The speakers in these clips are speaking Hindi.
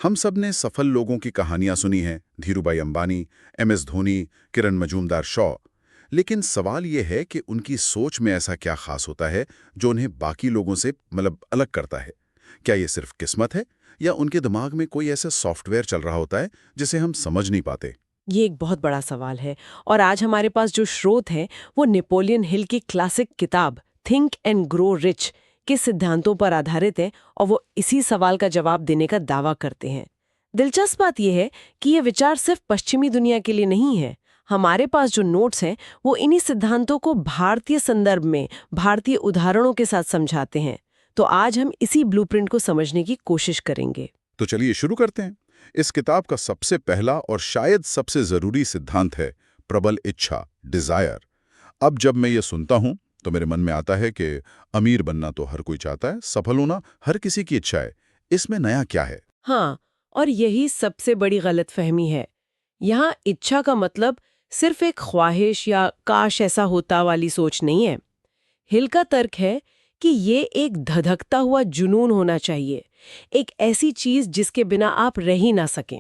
हम सब ने सफल लोगों की कहानियां सुनी हैं, धीरूभाई अंबानी, एमएस धोनी, किरण मजूमदार शॉ। लेकिन सवाल ये है कि उनकी सोच में ऐसा क्या खास होता है जो उन्हें बाकी लोगों से अलग करता है। क्या ये सिर्फ किस्मत है या उनके दिमाग में कोई ऐसा सॉफ्टवेयर चल रहा होता है जिसे हम समझ नहीं पाते? ये एक बहुत बड़ा सवाल है और आज हमारे पास जो स्रोत हैं वो नेपोलियन हिल की क्लासिक किताब थिंक एंड ग्रो रिच के सिद्धांतों पर आधारित है और वो इसी सवाल का जवाब देने का दावा करते हैं। दिलचस्प बात यह है कि ये विचार सिर्फ पश्चिमी दुनिया के लिए नहीं है। हमारे पास जो नोट्स हैं वो इन्हीं सिद्धांतों को भारतीय संदर्भ में भारतीय उदाहरणों के साथ समझाते हैं। तो आज हम इसी ब्लूप्रिंट को समझने की कोशिश करेंगे। तो चलिए शुरू करते हैं। इस किताब का सबसे पहला और शायद सबसे जरूरी सिद्धांत है प्रबल इच्छा, डिजायर। अब जब मैं ये सुनता हूं तो मेरे मन में आता है कि अमीर बनना तो हर कोई चाहता है, सफल होना हर किसी की इच्छा है। इसमें नया क्या है? हाँ, और यही सबसे बड़ी गलतफहमी है। यहाँ इच्छा का मतलब सिर्फ एक ख्वाहिश या काश ऐसा होता वाली सोच नहीं है। हिल का तर्क है कि ये एक धधकता हुआ जुनून होना चाहिए, एक ऐसी चीज जिसके बिना आप रह ही ना सकें।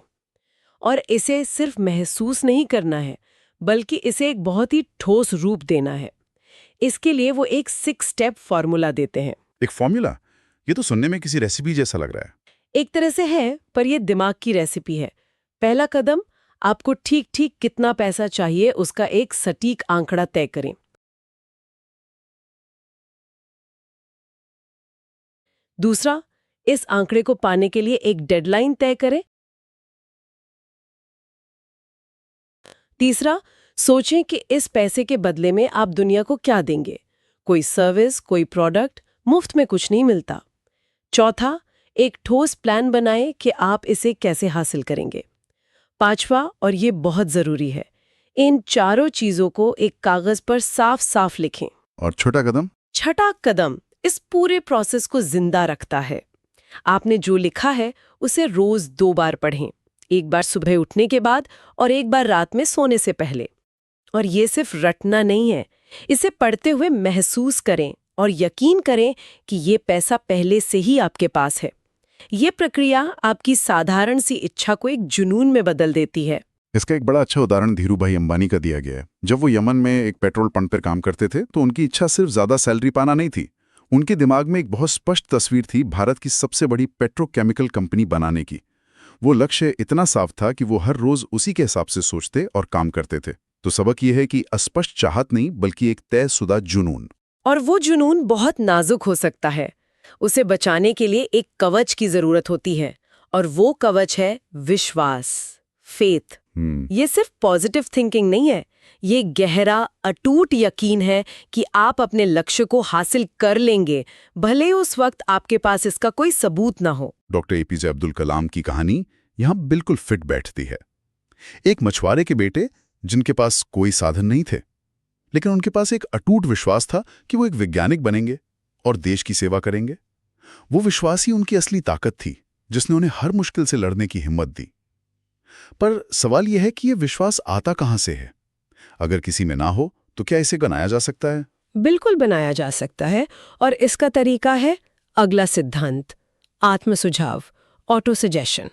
और इसे सिर्फ महसूस नहीं करना है, बल्कि इसे एक बहुत ही ठोस रूप देना है। इसके लिए वो एक 6 स्टेप फॉर्मूला देते हैं। एक फॉर्मूला? ये तो सुनने में किसी रेसिपी जैसा लग रहा है। एक तरह से है, पर ये दिमाग की रेसिपी है। पहला कदम, आपको ठीक ठीक कितना पैसा चाहिए उसका एक सटीक आंकड़ा तय करें। दूसरा, इस आंकड़े को पाने के लिए एक डेडलाइन तय करें। तीसरा, सोचें कि इस पैसे के बदले में आप दुनिया को क्या देंगे। कोई सर्विस, कोई प्रोडक्ट, मुफ्त में कुछ नहीं मिलता। चौथा, एक ठोस प्लान बनाएं कि आप इसे कैसे हासिल करेंगे। पांचवा, और ये बहुत जरूरी है, इन चारों चीजों को एक कागज पर साफ साफ लिखें। और छोटा कदम? छठा कदम इस पूरे प्रोसेस को जिंदा रखता है। आपने जो लिखा है उसे रोज 2 बार पढ़ें, एक बार सुबह उठने के बाद और एक बार रात में सोने से पहले। और ये सिर्फ रटना नहीं है, इसे पढ़ते हुए महसूस करें और यकीन करें कि ये पैसा पहले से ही आपके पास है। ये प्रक्रिया आपकी साधारण सी इच्छा को एक जुनून में बदल देती है। इसका एक बड़ा अच्छा उदाहरण धीरूभाई अंबानी का दिया गया है। जब वो यमन में एक पेट्रोल पंप पर काम करते थे तो उनकी इच्छा सिर्फ ज्यादा सैलरी पाना नहीं थी। उनके दिमाग में एक बहुत स्पष्ट तस्वीर थी भारत की सबसे बड़ी पेट्रोकेमिकल कंपनी बनाने की। वो लक्ष्य इतना साफ था कि वो हर रोज उसी के हिसाब से सोचते और काम करते थे। तो सबक ये है कि अस्पष्ट चाहत नहीं बल्कि एक तयशुदा जुनून। और वो जुनून बहुत नाजुक हो सकता है। उसे बचाने के लिए एक कवच की जरूरत होती है, और वो कवच है विश्वास, फेथ। ये सिर्फ पॉजिटिव थिंकिंग नहीं है, ये गहरा अटूट यकीन है कि आप अपने लक्ष्य को हासिल कर लेंगे, भले उस वक्त आपके पास इसका कोई सबूत ना हो। डॉक्टर एपीजे अब्दुल कलाम की कहानी यहाँ बिल्कुल फिट बैठती है। एक मछुआरे के बेटे जिनके पास कोई साधन नहीं थे, लेकिन उनके पास एक अटूट विश्वास था कि वो एक वैज्ञानिक बनेंगे और देश की सेवा करेंगे। वो विश्वास ही उनकी असली ताकत थी जिसने उन्हें हर मुश्किल से लड़ने की हिम्मत दी। पर सवाल यह है कि यह विश्वास आता कहां से है? अगर किसी में ना हो तो क्या इसे बनाया जा सकता है? बिल्कुल बनाया जा सकता है, और इसका तरीका है अगला सिद्धांत, आत्मसुझाव, ऑटो सजेशन।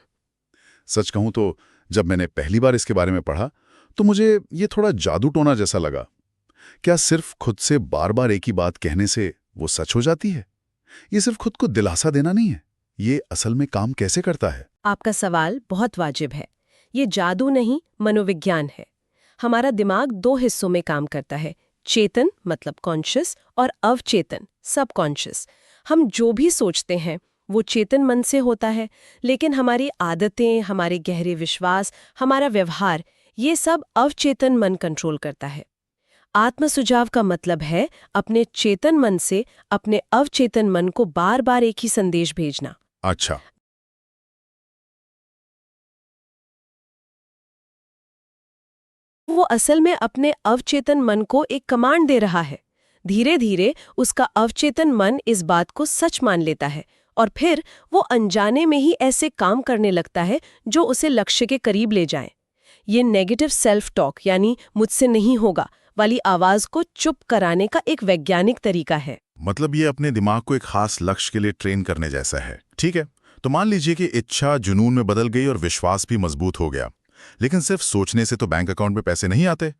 सच कहूं तो जब मैंने पहली बार इसके बारे में पढ़ा तो मुझे ये थोड़ा जादू टोना जैसा लगा। क्या सिर्फ खुद से बार बार एक ही बात कहने से वो सच हो जाती है? ये सिर्फ खुद को दिलासा देना नहीं है, ये असल में काम कैसे करता है? आपका सवाल बहुत वाजिब है। ये जादू नहीं, मनोविज्ञान है। हमारा दिमाग 2 हिस्सों में काम करता है, चेतन मतलब कॉन्शियस और अवचेतन सबकॉन्शियस। हम जो भी सोचते हैं वो चेतन मन से होता है, लेकिन हमारी आदतें, हमारे गहरे विश्वास, हमारा व्यवहार, ये सब अवचेतन मन कंट्रोल करता है। आत्मसुझाव का मतलब है अपने चेतन मन से अपने अवचेतन मन को बार बार एक ही संदेश भेजना। अच्छा। वो असल में अपने अवचेतन मन को एक कमांड दे रहा है। धीरे धीरे उसका अवचेतन मन इस बात को सच मान लेता है, और फिर वो अनजाने में ही ऐसे काम करने लगता है जो उसे लक्ष्य के करीब ले जाएं। ये नेगेटिव सेल्फ टॉक यानी मुझसे नहीं होगा वाली आवाज को चुप कराने का एक वैज्ञानिक तरीका है। मतलब ये अपने दिमाग को एक खास लक्ष्य के लिए ट्रेन करने जैसा है। ठीक है, तो मान लीजिए कि इच्छा जुनून में बदल गई और विश्वास भी मजबूत हो गया, लेकिन सिर्फ सोचने से तो बैंक अकाउंट में पैसे नहीं आते।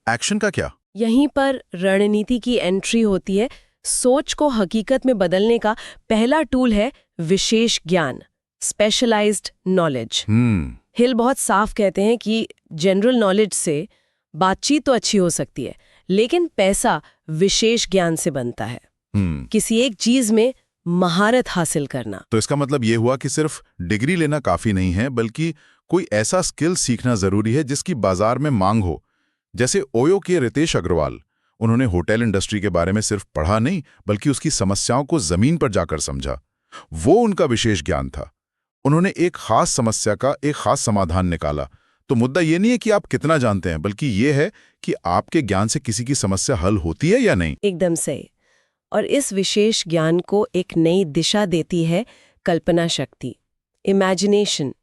एक्शन का क्या? यहीं पर रणनीति की एंट्री होती है। सोच को हकीकत में बदलने का पहला टूल है विशेष ज्ञान, स्पेशलाइज्ड नॉलेज। हिल बहुत साफ कहते हैं कि जनरल नॉलेज से बातचीत तो अच्छी हो सकती है, लेकिन पैसा विशेष ज्ञान से बनता है। किसी एक चीज में महारत हासिल करना। तो इसका मतलब ये हुआ कि सिर्फ डिग्री लेना काफी नहीं है, बल्कि कोई ऐसा स्किल सीखना जरूरी है जिसकी बाजार में मांग हो। जैसे ओयो के रितेश अग्रवाल, उन्होंने होटल इंडस्ट्री के बारे में सिर्फ पढ़ा नहीं, बल्कि उसकी समस्याओं को जमीन पर जाकर समझा। वो उनका विशेष ज्ञान था। उन्होंने एक खास समस्या का एक खास समाधान निकाला। तो मुद्दा ये नहीं है कि आप कितना जानते हैं, बल्कि ये है कि आपके ज्ञान से किसी की समस्या हल होती है या नहीं। एकदम सही। और इस विशेष ज्ञान को एक नई दिशा देती है कल्पना शक्ति, इमेजिनेशन।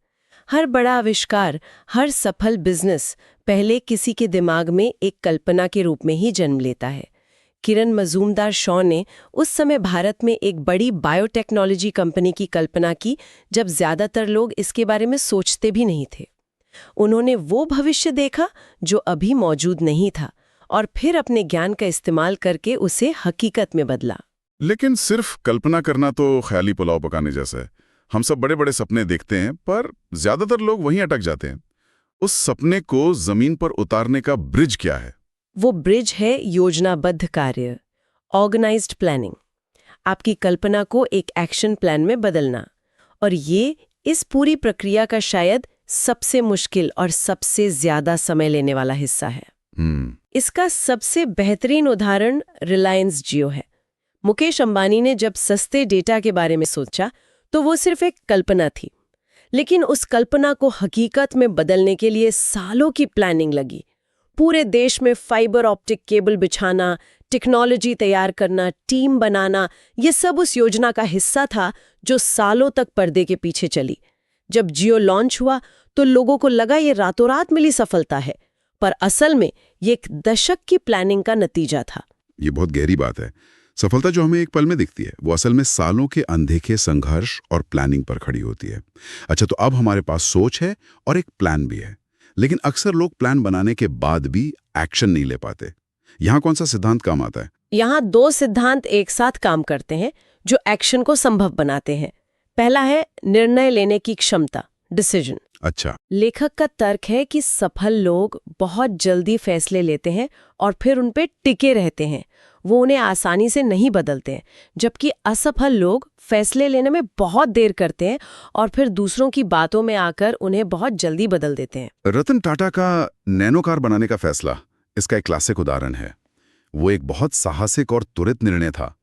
हर बड़ा आविष्कार, हर सफल बिजनेस पहले किसी के दिमाग में एक कल्पना के रूप में ही जन्म लेता है। किरण मजूमदार शॉ ने उस समय भारत में एक बड़ी बायोटेक्नोलॉजी कंपनी की कल्पना की, जब ज्यादातर लोग इसके बारे में सोचते भी नहीं थे। उन्होंने वो भविष्य देखा जो अभी मौजूद नहीं था, और फिर अपने ज्ञान का इस्तेमाल करके उसे हकीकत में बदला। लेकिन सिर्फ कल्पना करना तो ख्याली पुलाव पकाने जैसा है। हम सब बड़े बड़े सपने देखते हैं, पर ज्यादातर लोग वहीं अटक जाते हैं। उस सपने को जमीन पर उतारने का ब्रिज क्या है? वो ब्रिज है योजनाबद्ध कार्य, ऑर्गेनाइज्ड प्लानिंग। आपकी कल्पना को एक एक्शन प्लान में बदलना। और ये इस पूरी प्रक्रिया का शायद सबसे मुश्किल और सबसे ज्यादा समय लेने वाला हिस्सा है। इसका सबसे बेहतरीन उदाहरण रिलायंस जियो है। मुकेश अंबानी ने जब सस्ते डेटा के बारे में सोचा, तो वो सिर्फ एक कल्पना थी, लेकिन उस कल्पना को हकीकत में बदलने के लिए सालों की प्लानिंग लगी। पूरे देश में फाइबर ऑप्टिक केबल बिछाना, टेक्नोलॉजी तैयार करना, टीम बनाना, ये सब उस योजना का हिस्सा था जो सालों तक पर्दे के पीछे चली। जब जियो लॉन्च हुआ तो लोगों को लगा ये रातों रात मिली सफलता है, पर असल में ये एक दशक की प्लानिंग का नतीजा था। ये बहुत गहरी बात है। सफलता जो हमें एक पल में दिखती है, वो असल में सालों के अनदेखे संघर्ष और प्लानिंग पर खड़ी होती है। अच्छा, तो अब हमारे पास सोच है और एक प्लान भी है, लेकिन अक्सर लोग प्लान बनाने के बाद भी एक्शन नहीं ले पाते। यहाँ कौन सा सिद्धांत काम आता है? यहाँ दो सिद्धांत एक साथ काम करते हैं जो एक्शन को संभव बनाते हैं। पहला है निर्णय लेने की क्षमता, डिसीजन। अच्छा। लेखक का तर्क है कि सफल लोग बहुत जल्दी फैसले लेते हैं और फिर उन पे टिके रहते हैं। वो उन्हें आसानी से नहीं बदलते हैं, जबकि असफल लोग फैसले लेने में बहुत देर करते हैं और फिर दूसरों की बातों में आकर उन्हें बहुत जल्दी बदल देते हैं। रतन टाटा का नैनो कार बनाने का फैसला इसका एक क्लासिक उदाहरण है। वो एक बहुत साहसिक और त्वरित निर्णय था।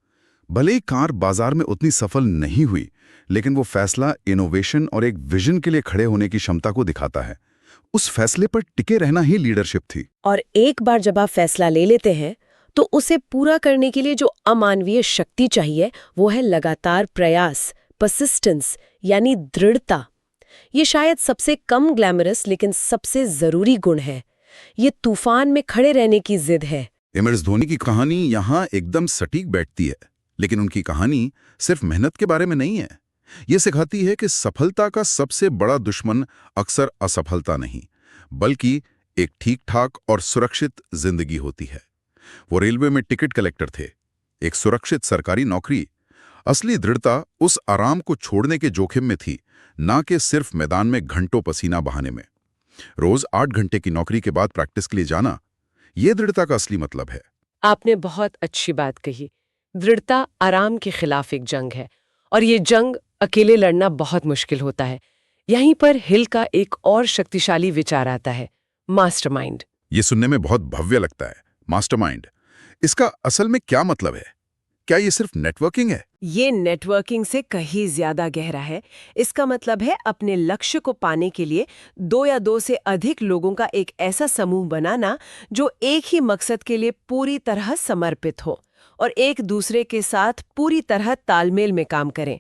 भले ही कार बाजार में उतनी सफल नहीं हुई, लेकिन वो फैसला इनोवेशन और एक विजन के लिए खड़े होने की क्षमता को दिखाता है। उस फैसले पर टिके रहना ही लीडरशिप थी। और एक बार जब आप फैसला ले लेते हैं, तो उसे पूरा करने के लिए जो अमानवीय शक्ति चाहिए, वो है लगातार प्रयास, परसिस्टेंस, यानी दृढ़ता। ये शायद सबसे कम ग्लैमरस लेकिन सबसे जरूरी गुण है। ये तूफान में खड़े रहने की जिद है। MS धोनी की कहानी यहाँ एकदम सटीक बैठती है, लेकिन उनकी कहानी सिर्फ मेहनत के बारे में नहीं है। ये सिखाती है कि सफलता का सबसे बड़ा दुश्मन अक्सर असफलता नहीं, बल्कि एक ठीक-ठाक और सुरक्षित जिंदगी होती है। वो रेलवे में टिकट कलेक्टर थे, एक सुरक्षित सरकारी नौकरी। असली दृढ़ता उस आराम को छोड़ने के जोखिम में थी, ना कि सिर्फ मैदान में घंटों पसीना बहाने में। रोज 8 घंटे की नौकरी के बाद प्रैक्टिस के लिए जाना, ये दृढ़ता का असली मतलब है। आपने बहुत अच्छी बात कही। दृढ़ता आराम के खिलाफ एक जंग है, और ये जंग अकेले लड़ना बहुत मुश्किल होता है। यहीं पर हिल का एक और शक्तिशाली विचार आता है, मास्टरमाइंड। ये सुनने में बहुत भव्य लगता है, मास्टरमाइंड। इसका असल में क्या मतलब है? क्या ये सिर्फ नेटवर्किंग है? ये नेटवर्किंग से कहीं ज्यादा गहरा है। इसका मतलब है अपने लक्ष्य को पाने के लिए 2 या 2 से अधिक लोगों का एक ऐसा समूह बनाना जो एक ही मकसद के लिए पूरी तरह समर्पित हो और एक दूसरे के साथ पूरी तरह तालमेल में काम करें।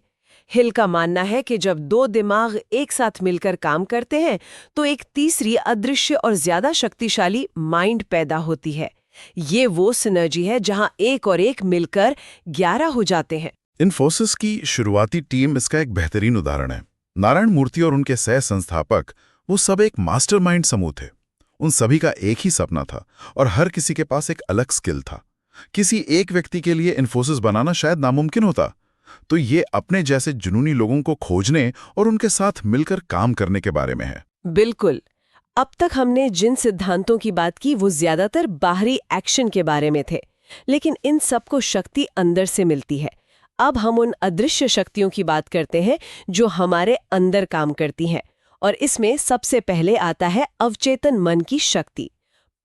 हिल का मानना है कि जब 2 दिमाग एक साथ मिलकर काम करते हैं, तो एक तीसरी अदृश्य और ज्यादा शक्तिशाली माइंड पैदा होती है। ये वो सिनर्जी है जहां 1 और 1 मिलकर 11 हो जाते हैं। इन्फोसिस की शुरुआती टीम इसका एक बेहतरीन उदाहरण है। नारायण मूर्ति और उनके सह संस्थापक वो सब एक मास्टरमाइंड समूह थे। उन सभी का एक ही सपना था और हर किसी के पास एक अलग स्किल था। किसी एक व्यक्ति के लिए इन्फोसिस बनाना शायद नामुमकिन होता, तो ये अपने जैसे जुनूनी लोगों को खोजने और उनके साथ मिलकर काम करने के बारे में है। बिल्कुल। अब तक हमने जिन सिद्धांतों की बात की वो ज्यादातर बाहरी एक्शन के बारे में थे, लेकिन इन सबको शक्ति अंदर से मिलती है। अब हम उन अदृश्य शक्तियों की बात करते हैं जो हमारे अंदर काम करती हैं, और इसमें सबसे पहले आता है अवचेतन मन की शक्ति,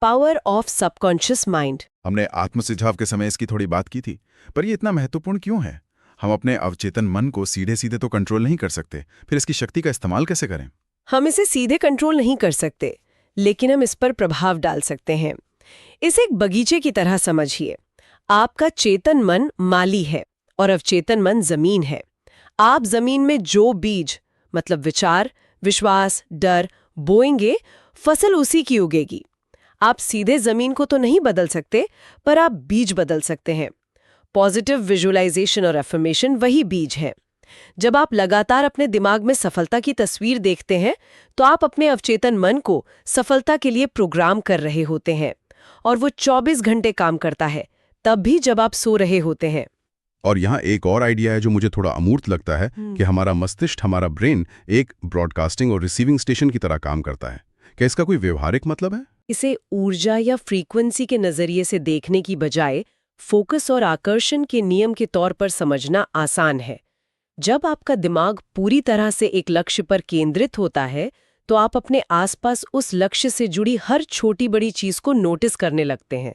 पावर ऑफ सबकॉन्शियस माइंड। हमने आत्मसिझाव के समय इसकी थोड़ी बात की थी, पर ये इतना महत्वपूर्ण क्यों है? हम अपने अवचेतन मन को सीधे सीधे तो कंट्रोल नहीं कर सकते, फिर इसकी शक्ति का इस्तेमाल कैसे करें? हम इसे सीधे कंट्रोल नहीं कर सकते, लेकिन हम इस पर प्रभाव डाल सकते हैं। इसे एक बगीचे की तरह समझिए। आपका चेतन मन माली है और अवचेतन मन जमीन है। आप जमीन में जो बीज, मतलब विचार, विश्वास, डर बोएंगे, फसल उसी की उगेगी। आप सीधे जमीन को तो नहीं बदल सकते, पर आप बीज बदल सकते हैं। पॉजिटिव विजुअलाइजेशन और अफर्मेशन वही बीज है। जब आप लगातार अपने दिमाग में सफलता की तस्वीर देखते हैं, तो आप अपने अवचेतन मन को सफलता के लिए प्रोग्राम कर रहे होते हैं, और वो 24 घंटे काम करता है, तब भी जब आप सो रहे होते हैं। और यहाँ एक और आइडिया है जो मुझे थोड़ा अमूर्त लगता है कि हमारा मस्तिष्क, हमारा ब्रेन एक ब्रॉडकास्टिंग और रिसीविंग स्टेशन की तरह काम करता है। क्या इसका कोई व्यवहारिक मतलब है? इसे ऊर्जा या फ्रीक्वेंसी के नजरिए से देखने की बजाय फोकस और आकर्षण के नियम के तौर पर समझना आसान है। जब आपका दिमाग पूरी तरह से एक लक्ष्य पर केंद्रित होता है, तो आप अपने आसपास उस लक्ष्य से जुड़ी हर छोटी बड़ी चीज को नोटिस करने लगते हैं।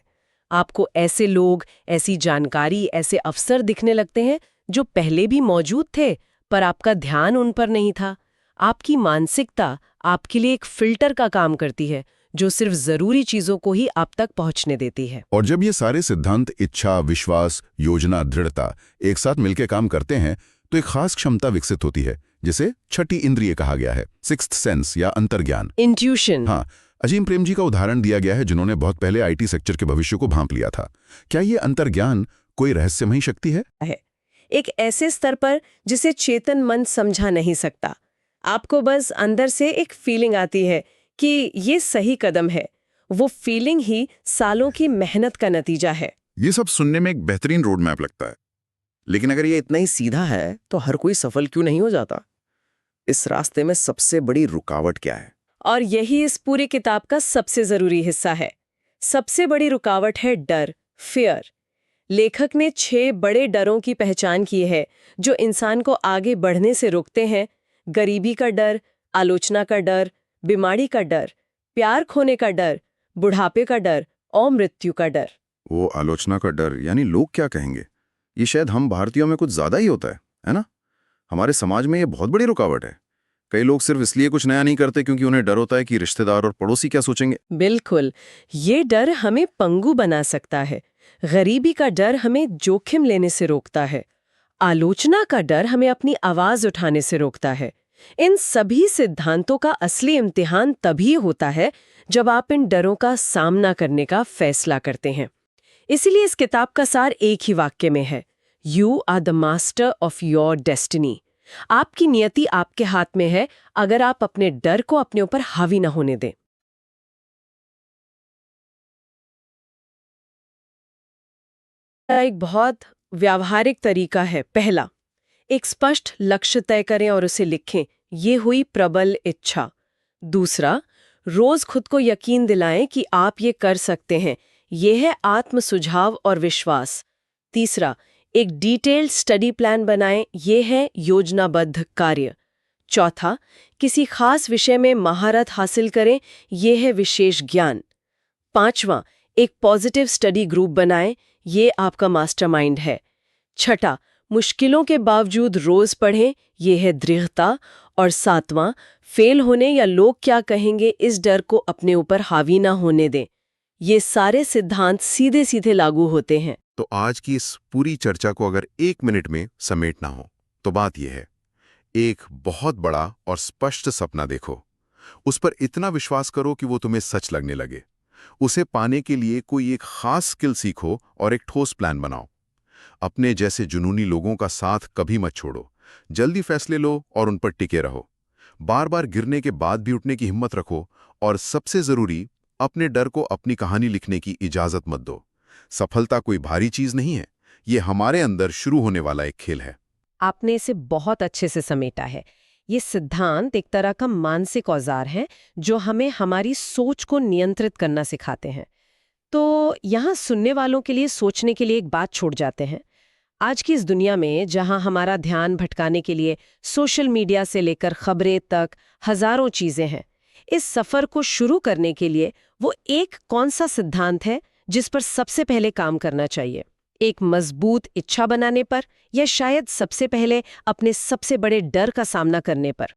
आपको ऐसे लोग, ऐसी जानकारी, ऐसे अवसर दिखने लगते हैं जो पहले भी मौजूद थे, पर आपका ध्यान उन पर नहीं था। आपकी मानसिकता आपके लिए एक फिल्टर का काम करती है, जो सिर्फ जरूरी चीजों को ही आप तक पहुंचने देती है। और जब ये सारे सिद्धांत इच्छा, विश्वास, योजना, दृढ़ता एक साथ मिलकर काम करते हैं, तो एक खास क्षमता विकसित होती है, जिसे छठी इंद्रिय कहा गया है, सिक्स्थ सेंस या अंतर्ज्ञान, इंट्यूशन। हाँ, अजीम प्रेम जी का उदाहरण दिया गया है, जिन्होंने बहुत पहले आईटी सेक्टर के भविष्य को भांप लिया था। क्या ये अंतर्ज्ञान कोई रहस्यमयी शक्ति है? एक ऐसे स्तर पर जिसे चेतन मन समझा नहीं सकता। आपको बस अंदर से एक फीलिंग आती है कि ये सही कदम है। वो फीलिंग ही सालों की मेहनत का नतीजा है। ये सब सुनने में एक बेहतरीन रोड मैप लगता है, लेकिन अगर ये इतना ही सीधा है तो हर कोई सफल क्यों नहीं हो जाता? इस रास्ते में सबसे बड़ी रुकावट क्या है? और यही इस पूरी किताब का सबसे जरूरी हिस्सा है। सबसे बड़ी रुकावट है डर, फियर। लेखक ने 6 बड़े डरों की पहचान की है जो इंसान को आगे बढ़ने से रोकते हैं। गरीबी का डर, आलोचना का डर, बीमारी का डर, प्यार खोने का डर, बुढ़ापे का डर और मृत्यु का डर। वो आलोचना का डर, यानी लोग क्या कहेंगे, ये शायद हम भारतीयों में कुछ ज्यादा ही होता है ना? हमारे समाज में ये बहुत बड़ी रुकावट है। कई लोग सिर्फ इसलिए कुछ नया नहीं करते क्योंकि उन्हें डर होता है कि रिश्तेदार और पड़ोसी क्या सोचेंगे। बिल्कुल, ये डर हमें पंगु बना सकता है। गरीबी का डर हमें जोखिम लेने से रोकता है। आलोचना का डर हमें अपनी आवाज उठाने से रोकता है। इन सभी सिद्धांतों का असली इम्तिहान तभी होता है जब आप इन डरों का सामना करने का फैसला करते हैं। इसीलिए इस किताब का सार एक ही वाक्य में है, you are the master of your destiny. आपकी नियति आपके हाथ में है, अगर आप अपने डर को अपने ऊपर हावी न होने दें। एक बहुत व्यावहारिक तरीका है। पहला, एक स्पष्ट लक्ष्य तय करें और उसे लिखें। ये हुई प्रबल इच्छा। दूसरा, रोज खुद को यकीन दिलाएं कि आप ये कर सकते हैं। ये है आत्म सुझाव और विश्वास। तीसरा, एक डिटेल्ड स्टडी प्लान बनाएं। ये है योजनाबद्ध कार्य। चौथा, किसी खास विषय में महारत हासिल करें। ये है विशेष ज्ञान। पांचवां, एक पॉजिटिव स्टडी ग्रुप बनाएं। ये आपका मास्टरमाइंड है। छठा, मुश्किलों के बावजूद रोज पढ़ें। ये है दृढ़ता। और सातवां, फेल होने या लोग क्या कहेंगे इस डर को अपने ऊपर हावी ना होने दें। ये सारे सिद्धांत सीधे सीधे लागू होते हैं। तो आज की इस पूरी चर्चा को अगर 1 मिनट में समेटना हो तो बात यह है, एक बहुत बड़ा और स्पष्ट सपना देखो, उस पर इतना विश्वास करो कि वो तुम्हें सच लगने लगे। उसे पाने के लिए कोई एक खास स्किल सीखो और एक ठोस प्लान बनाओ। अपने जैसे जुनूनी लोगों का साथ कभी मत छोड़ो। जल्दी फैसले लो और उन पर टिके रहो। बार बार गिरने के बाद भी उठने की हिम्मत रखो और सबसे जरूरी, अपने डर को अपनी कहानी लिखने की इजाजत मत दो। सफलता कोई भारी चीज नहीं है, ये हमारे अंदर शुरू होने वाला एक खेल है। आपने इसे बहुत अच्छे से समेटा है। ये सिद्धांत एक तरह का मानसिक औजार है जो हमें हमारी सोच को नियंत्रित करना सिखाते हैं। तो यहाँ सुनने वालों के लिए सोचने के लिए एक बात छोड़ जाते हैं। आज की इस दुनिया में जहाँ हमारा ध्यान भटकाने के लिए सोशल मीडिया से लेकर खबरें तक हजारों चीजें हैं, इस सफर को शुरू करने के लिए वो एक कौन सा सिद्धांत है जिस पर सबसे पहले काम करना चाहिए? एक मजबूत इच्छा बनाने पर, या शायद सबसे पहले अपने सबसे बड़े डर का सामना करने पर?